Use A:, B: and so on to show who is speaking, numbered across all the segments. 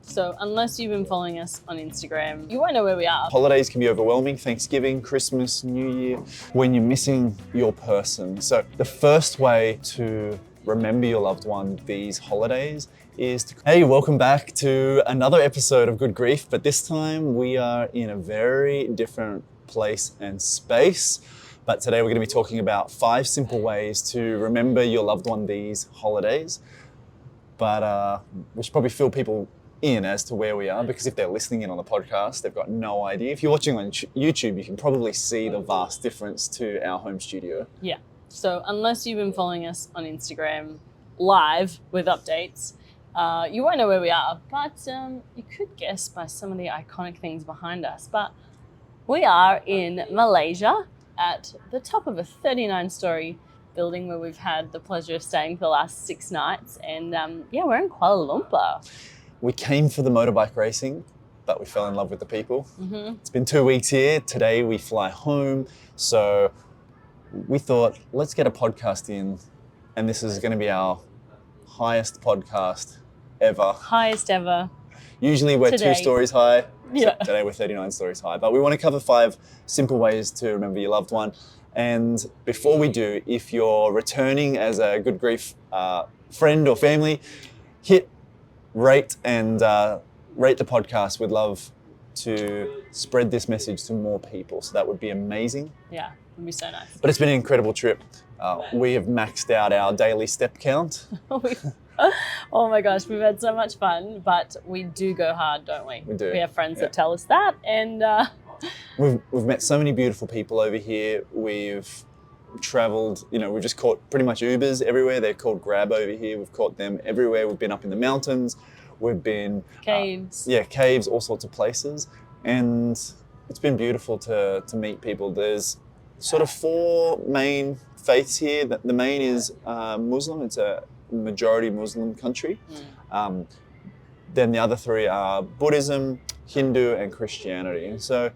A: So unless you've been following us on Instagram, you won't know where we are.
B: Holidays can be overwhelming. Thanksgiving, Christmas, New Year, when you're missing your person. So the first way to remember your loved one these holidays is to, hey, welcome back to another episode of Good Grief, but this time we are in a very different place and space. But today we're going to be talking about 5 simple ways to remember your loved one these holidays. But we should probably fill people in as to where we are, because if they're listening in on the podcast, they've got no idea. If you're watching on YouTube, you can probably see the vast difference to our home studio.
A: Yeah. So unless you've been following us on Instagram live with updates, you won't know where we are. But you could guess by some of the iconic things behind us. But we are in Malaysia at the top of a 39-story building where we've had the pleasure of staying for the last 6 nights. And we're in Kuala Lumpur.
B: We came for the motorbike racing, but we fell in love with the people.
A: Mm-hmm.
B: It's been 2 weeks here. Today we fly home. So we thought, let's get a podcast in. And this is going to be our highest podcast ever.
A: Highest ever.
B: Usually we're
A: Today.
B: 2 stories high.
A: Yeah.
B: So today we're 39 stories high. But we want to cover 5 simple ways to remember your loved one. And before we do, if you're returning as a Good Grief friend or family, hit rate and rate the podcast. We'd love to spread this message to more people. So that would be amazing.
A: Yeah, it would be so nice.
B: But it's been an incredible trip. We have maxed out our daily step count.
A: Oh my gosh, we've had so much fun, but we do go hard, don't we?
B: We do.
A: We have friends
B: Yeah.
A: that tell us that, and
B: We've met so many beautiful people over here. We've traveled, we've just caught pretty much Ubers everywhere. They're called Grab over here. We've caught them everywhere. We've been up in the mountains. We've been
A: caves.
B: Caves, all sorts of places. And it's been beautiful to meet people. There's sort of 4 main faiths here. The main is Muslim. It's a majority Muslim country. Then the other 3 are Buddhism, Hindu, and Christianity. And so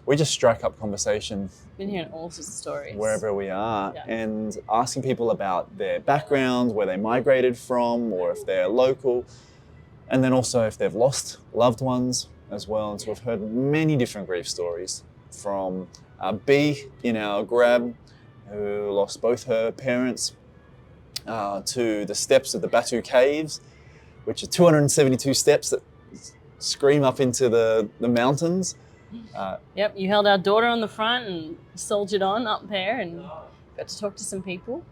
B: we just strike up conversation.
A: Been hearing all sorts of stories.
B: Wherever we are,
A: Yeah.
B: and asking people about their backgrounds, where they migrated from, or if they're local. And then also if they've lost loved ones as well. And so we've heard many different grief stories from B in our Grab, who lost both her parents, to the steps of the Batu Caves, which are 272 steps that scream up into the mountains.
A: Yep, you held our daughter on the front and soldiered on up there and got to talk to some people.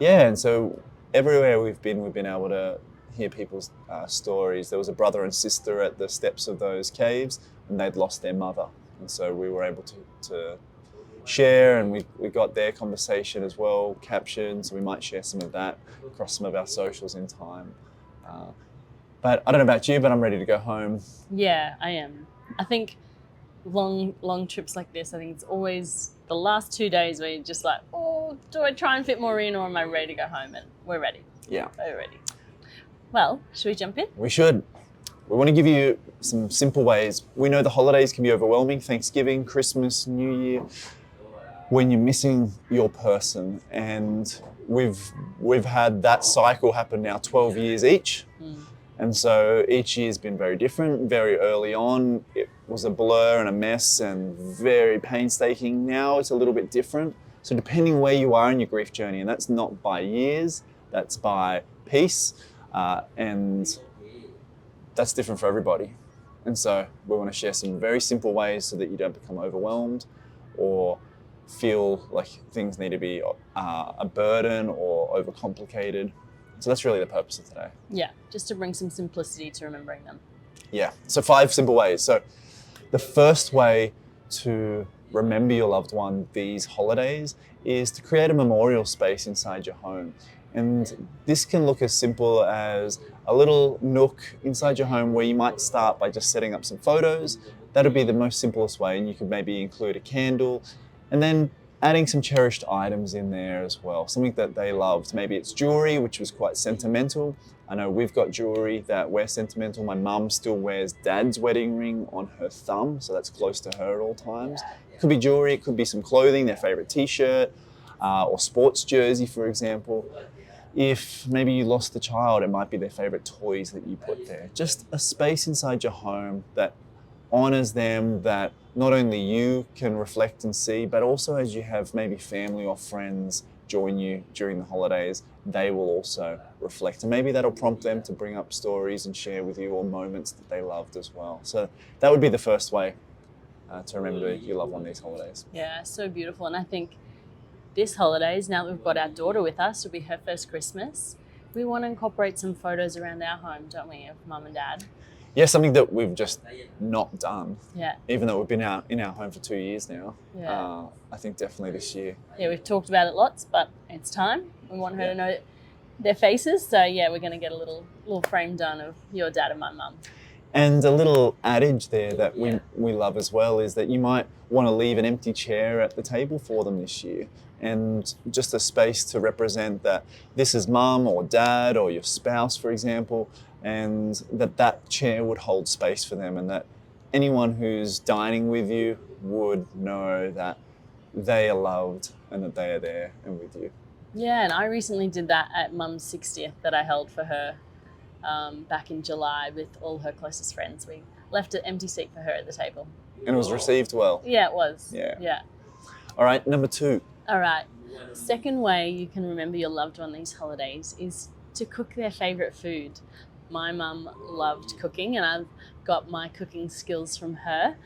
B: Yeah, and so everywhere we've been able to hear people's stories. There was a brother and sister at the steps of those caves, and they'd lost their mother. And so we were able to share, and we got their conversation as well captured, so we might share some of that across some of our socials in time. But I don't know about you, but I'm ready to go home.
A: Yeah, I am. I think long trips like this, I think it's always the last 2 days where you're just like, oh, do I try and fit more in, or am I ready to go home? And we're ready.
B: Yeah.
A: We're ready. Well, should we jump in?
B: We should. We want to give you some simple ways. We know the holidays can be overwhelming. Thanksgiving, Christmas, New Year, when you're missing your person. And we've had that cycle happen now 12 years each. And so each year's been very different. Very early on, it was a blur and a mess and very painstaking. Now it's a little bit different. So depending where you are in your grief journey, and that's not by years, that's by piece, and that's different for everybody. And so we want to share some very simple ways so that you don't become overwhelmed or feel like things need to be a burden or overcomplicated. So that's really the purpose of today.
A: Yeah, just to bring some simplicity to remembering them.
B: Yeah, so 5 simple ways. So the first way to remember your loved one these holidays is to create a memorial space inside your home. And this can look as simple as a little nook inside your home where you might start by just setting up some photos. That would be the most simplest way, and you could maybe include a candle and then adding some cherished items in there as well, something that they loved. Maybe it's jewelry, which was quite sentimental. I know we've got jewelry that we're sentimental. My mum still wears Dad's wedding ring on her thumb, so that's close to her at all times. It could be jewelry, it could be some clothing, their favorite t-shirt, or sports jersey, for example. If maybe you lost a child, it might be their favorite toys that you put there. Just a space inside your home that honors them, that not only you can reflect and see, but also as you have maybe family or friends join you during the holidays, they will also reflect. And maybe that'll prompt them to bring up stories and share with you or moments that they loved as well. So that would be the first way to remember your loved one these holidays.
A: Yeah, so beautiful. And I think this holidays, now that we've got our daughter with us, it'll be her first Christmas. We want to incorporate some photos around our home, don't we, of mum and dad?
B: Yeah, something that we've just not done.
A: Yeah.
B: Even though we've been out in our home for 2 years now.
A: Yeah.
B: I think definitely this year.
A: Yeah, we've talked about it lots, but it's time. We want her to know their faces. So yeah, we're going to get a little frame done of your dad and my mum.
B: And a little adage there that we love as well is that you might want to leave an empty chair at the table for them this year, and just a space to represent that this is mum or dad or your spouse, for example, and that chair would hold space for them, and that anyone who's dining with you would know that they are loved and that they are there and with you.
A: Yeah, and I recently did that at mum's 60th that I held for her. Back in July with all her closest friends. We left an empty seat for her at the table.
B: And it was received well.
A: Yeah, it was.
B: Yeah. All right, number 2.
A: All right. Second way you can remember your loved one these holidays is to cook their favourite food. My mum loved cooking, and I've got my cooking skills from her.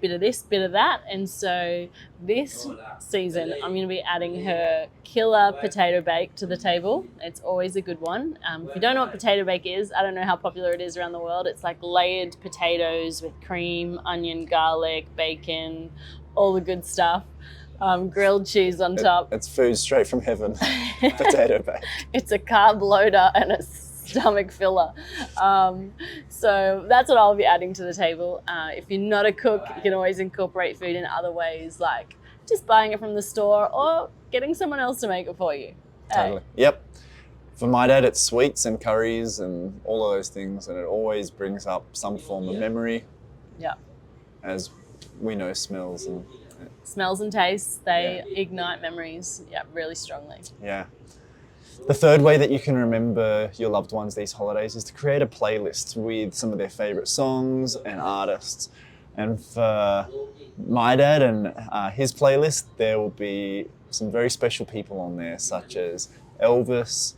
A: Bit of this, bit of that. And so this season, I'm going to be adding her killer potato bake to the table. It's always a good one. If you don't know what potato bake is, I don't know how popular it is around the world. It's like layered potatoes with cream, onion, garlic, bacon, all the good stuff. Grilled cheese on top.
B: It's food straight from heaven. Potato bake.
A: It's a carb loader and a stomach filler. So that's what I'll be adding to the table. If you're not a cook, you can always incorporate food in other ways, like just buying it from the store or getting someone else to make it for you.
B: Totally. Yep. For my dad, it's sweets and curries and all of those things, and it always brings up some form of memory.
A: Yeah.
B: As we know, smells and
A: tastes, they ignite memories, really strongly.
B: Yeah. The third way that you can remember your loved ones these holidays is to create a playlist with some of their favorite songs and artists. And for my dad and his playlist, there will be some very special people on there, such as Elvis,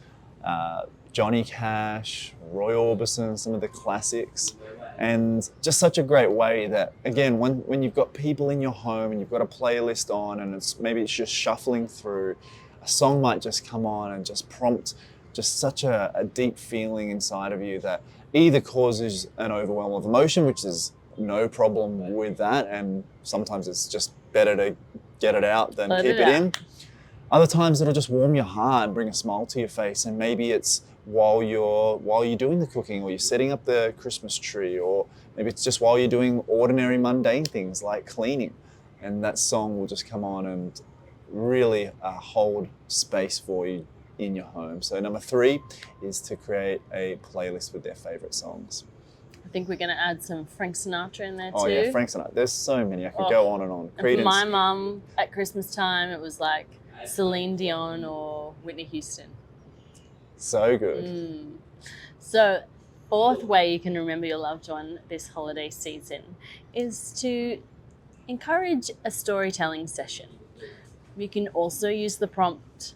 B: Johnny Cash, Roy Orbison, some of the classics. And just such a great way that, again, when you've got people in your home and you've got a playlist on and maybe it's just shuffling through, a song might just come on and just prompt just such a deep feeling inside of you that either causes an overwhelm of emotion, which is no problem with that, and sometimes it's just better to get it out than keep it in. Other times it'll just warm your heart and bring a smile to your face, and maybe it's while you're doing the cooking, or you're setting up the Christmas tree, or maybe it's just while you're doing ordinary mundane things like cleaning, and that song will just come on and really hold space for you in your home. So number 3 is to create a playlist with their favorite songs.
A: I think we're going to add some Frank Sinatra in there too.
B: Oh yeah, Frank Sinatra. There's so many. I could go on and on.
A: And for my mum, at Christmas time, it was like Celine Dion or Whitney Houston.
B: So good.
A: So, fourth way you can remember your loved one this holiday season is to encourage a storytelling session. You can also use the prompt,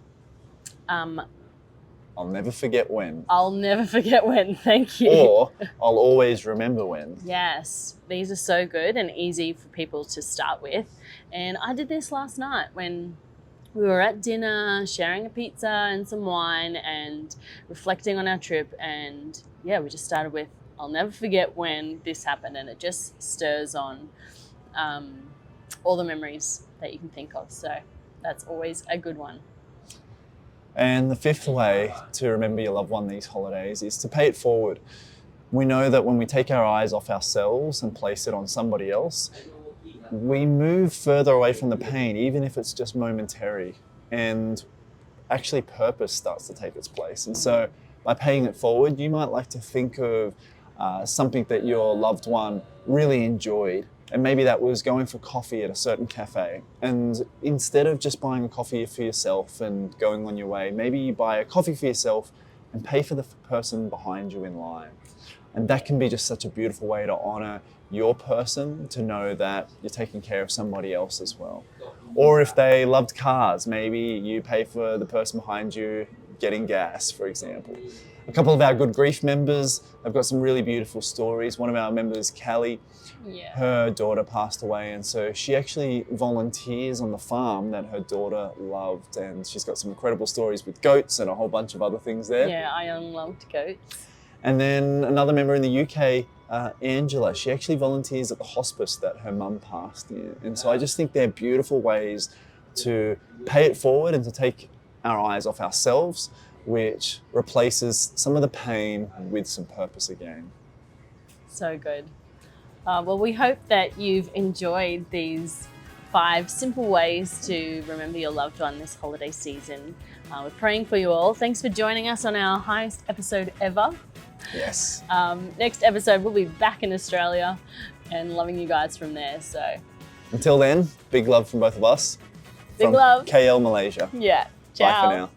B: I'll never forget when.
A: I'll never forget when, thank you.
B: Or I'll always remember when.
A: Yes, these are so good and easy for people to start with. And I did this last night when we were at dinner, sharing a pizza and some wine and reflecting on our trip. And yeah, we just started with, I'll never forget when this happened. And it just stirs on all the memories that you can think of. So that's always a good one.
B: And the 5th way to remember your loved one these holidays is to pay it forward. We know that when we take our eyes off ourselves and place it on somebody else, we move further away from the pain, even if it's just momentary, and actually purpose starts to take its place. And so by paying it forward, you might like to think of something that your loved one really enjoyed And maybe that was going for coffee at a certain cafe. And instead of just buying a coffee for yourself and going on your way, maybe you buy a coffee for yourself and pay for the person behind you in line. And that can be just such a beautiful way to honor your person, to know that you're taking care of somebody else as well. Or if they loved cars, maybe you pay for the person behind you getting gas, for example. A couple of our Good Grief members have got some really beautiful stories. One of our members, Callie, her daughter passed away, and so she actually volunteers on the farm that her daughter loved, and she's got some incredible stories with goats and a whole bunch of other things there.
A: Yeah, I loved goats.
B: And then another member in the UK, Angela, she actually volunteers at the hospice that her mum passed in. And so I just think they're beautiful ways to pay it forward and to take our eyes off ourselves, which replaces some of the pain with some purpose again.
A: So good. Well, we hope that you've enjoyed these 5 simple ways to remember your loved one this holiday season. We're praying for you all. Thanks for joining us on our highest episode ever.
B: Yes.
A: Next episode, we'll be back in Australia and loving you guys from there. So
B: until then, big love from both of us.
A: Big
B: from
A: love.
B: KL Malaysia.
A: Yeah.
B: Bye
A: Ciao.
B: for now.